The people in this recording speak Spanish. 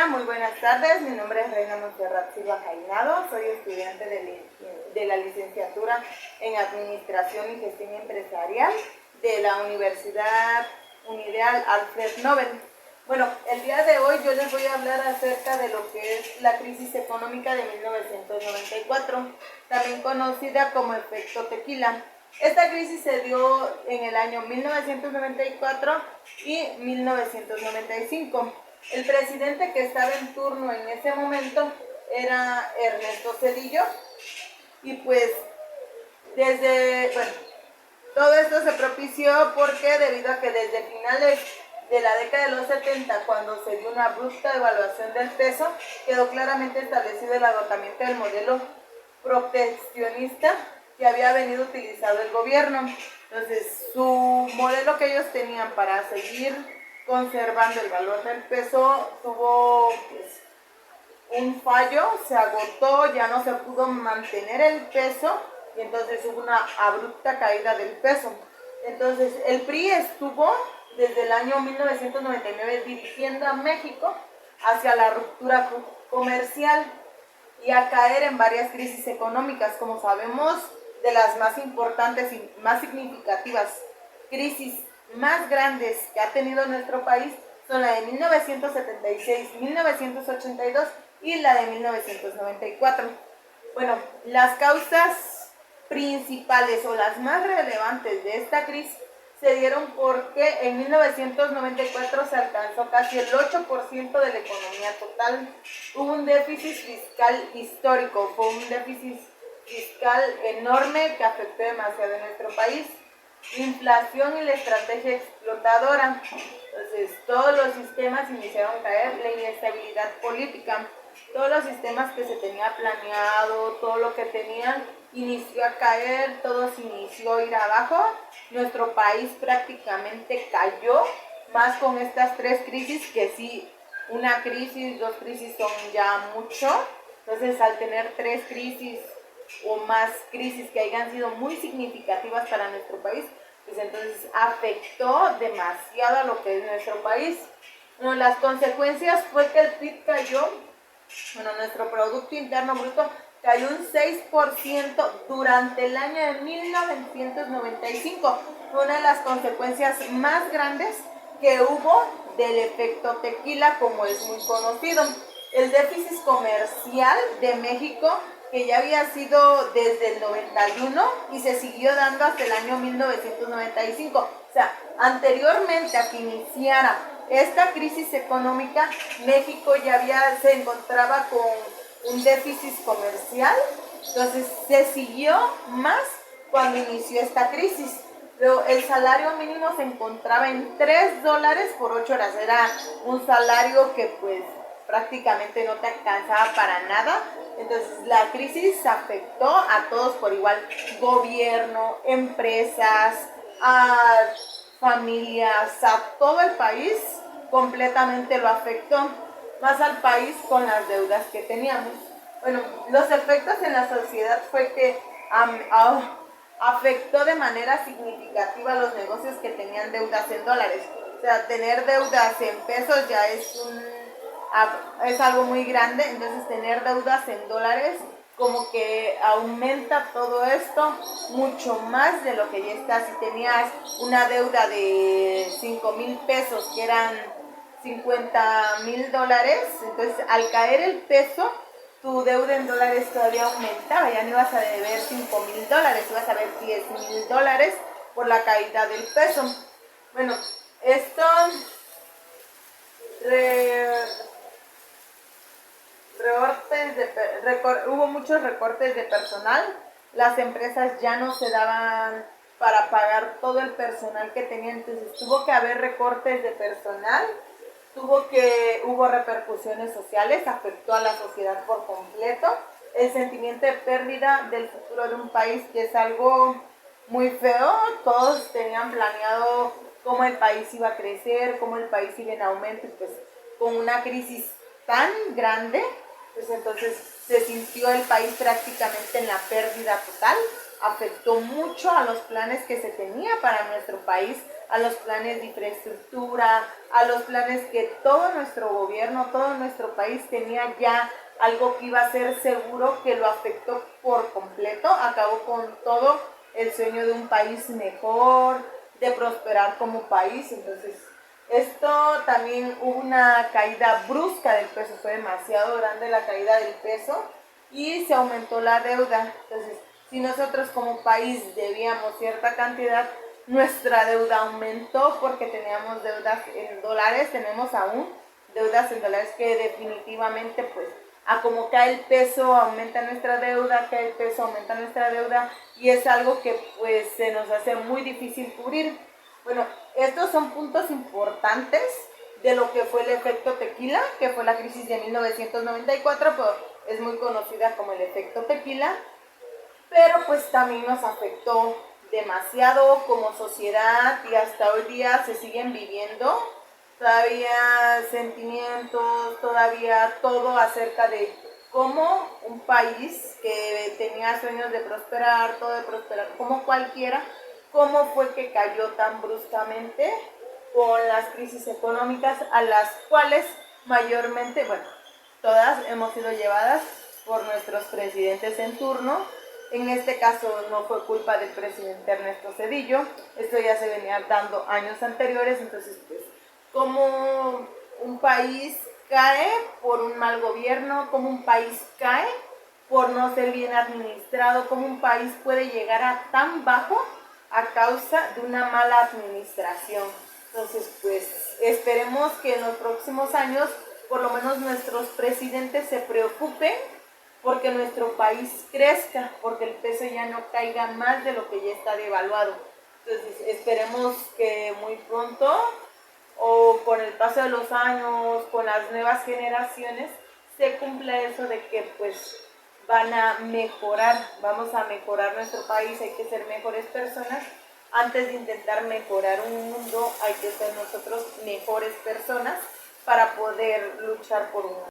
Hola, muy buenas tardes. Mi nombre es Reina Montserrat Silva Jainado. Soy estudiante de la licenciatura en Administración y Gestión Empresarial de la Universidad Unideal Alfred Nobel. Bueno, el día de hoy yo les voy a hablar acerca de lo que es la crisis económica de 1994, también conocida como efecto tequila. Esta crisis se dio en el año 1994 y 1995. El presidente que estaba en turno en ese momento era Ernesto Zedillo y pues todo esto se propició porque debido a que desde finales de la década de los 70, cuando se dio una abrupta devaluación del peso, quedó claramente establecido el agotamiento del modelo proteccionista que había venido utilizando el gobierno. Entonces, su modelo que ellos tenían para seguir conservando el valor del peso tuvo un fallo, se agotó, ya no se pudo mantener el peso y entonces hubo una abrupta caída del peso. Entonces, el PRI estuvo desde el año 1999 dirigiendo a México hacia la ruptura comercial y a caer en varias crisis económicas. Como sabemos, de las más importantes y más significativas crisis más grandes que ha tenido nuestro país son la de 1976, 1982 y la de 1994. Bueno, las causas principales o las más relevantes de esta crisis se dieron porque en 1994 se alcanzó casi el 8% de la economía total. Hubo un déficit fiscal histórico, fue un déficit fiscal enorme que afectó demasiado a nuestro país. Inflación y la estrategia explotadora. Entonces, todos los sistemas iniciaron a caer, la inestabilidad política, todos los sistemas que se tenía planeado, todo lo que tenían, inició a caer, todo se inició a ir abajo. Nuestro país prácticamente cayó, más con estas tres crisis, que sí, una crisis, dos crisis son ya mucho. Entonces, al tener tres crisis o más crisis que hayan sido muy significativas para nuestro país, pues entonces afectó demasiado a lo que es nuestro país. Bueno, las consecuencias fue que el PIB cayó, nuestro Producto Interno Bruto cayó un 6% durante el año de 1995. Fue una de las consecuencias más grandes que hubo del efecto tequila, como es muy conocido. El déficit comercial de México, que ya había sido desde el 91 y se siguió dando hasta el año 1995. O sea, anteriormente a que iniciara esta crisis económica, México ya se encontraba con un déficit comercial, entonces se siguió más cuando inició esta crisis. Pero el salario mínimo se encontraba en $3 por 8 horas, era un salario que pues prácticamente no te alcanzaba para nada. Entonces la crisis afectó a todos por igual, gobierno, empresas, a familias, a todo el país completamente lo afectó, más al país con las deudas que teníamos. Bueno, los efectos en la sociedad fue que afectó de manera significativa los negocios que tenían deudas en dólares. O sea, tener deudas en pesos ya es algo muy grande, entonces tener deudas en dólares como que aumenta todo esto mucho más de lo que ya está. Si tenías una deuda de 5,000 pesos, que eran $50,000, entonces al caer el peso, tu deuda en dólares todavía aumentaba, ya no ibas a deber $5,000, ibas a deber $10,000 por la caída del peso. Bueno, esto hubo muchos recortes de personal, las empresas ya no se daban para pagar todo el personal que tenían, entonces tuvo que haber recortes de personal, hubo repercusiones sociales, afectó a la sociedad por completo, el sentimiento de pérdida del futuro de un país, que es algo muy feo. Todos tenían planeado cómo el país iba a crecer, cómo el país iba en aumento, y pues con una crisis tan grande, pues entonces se sintió el país prácticamente en la pérdida total. Afectó mucho a los planes que se tenía para nuestro país, a los planes de infraestructura, a los planes que todo nuestro gobierno, todo nuestro país tenía ya algo que iba a ser seguro, que lo afectó por completo, acabó con todo el sueño de un país mejor, de prosperar como país. Entonces, esto también hubo una caída brusca del peso, fue demasiado grande la caída del peso y se aumentó la deuda. Entonces, si nosotros como país debíamos cierta cantidad, nuestra deuda aumentó porque teníamos deudas en dólares, tenemos aún deudas en dólares que definitivamente pues a como cae el peso aumenta nuestra deuda, cae el peso aumenta nuestra deuda y es algo que pues se nos hace muy difícil cubrir. Bueno, estos son puntos importantes de lo que fue el efecto tequila, que fue la crisis de 1994, pero es muy conocida como el efecto tequila, pero pues también nos afectó demasiado como sociedad y hasta hoy día se siguen viviendo todavía sentimientos, todavía todo acerca de cómo un país que tenía sueños de prosperar, todo de prosperar como cualquiera, cómo fue que cayó tan bruscamente con las crisis económicas a las cuales mayormente, bueno, todas hemos sido llevadas por nuestros presidentes en turno. En este caso no fue culpa del presidente Ernesto Zedillo, esto ya se venía dando años anteriores, entonces pues como un país cae por un mal gobierno, como un país cae por no ser bien administrado, como un país puede llegar a tan bajo a causa de una mala administración. Entonces, pues esperemos que en los próximos años por lo menos nuestros presidentes se preocupen porque nuestro país crezca, porque el peso ya no caiga más de lo que ya está devaluado. Entonces, esperemos que muy pronto o con el paso de los años, con las nuevas generaciones, se cumpla eso de que pues van a mejorar, vamos a mejorar nuestro país, hay que ser mejores personas. Antes de intentar mejorar un mundo, hay que ser nosotros mejores personas para poder luchar por un mundo.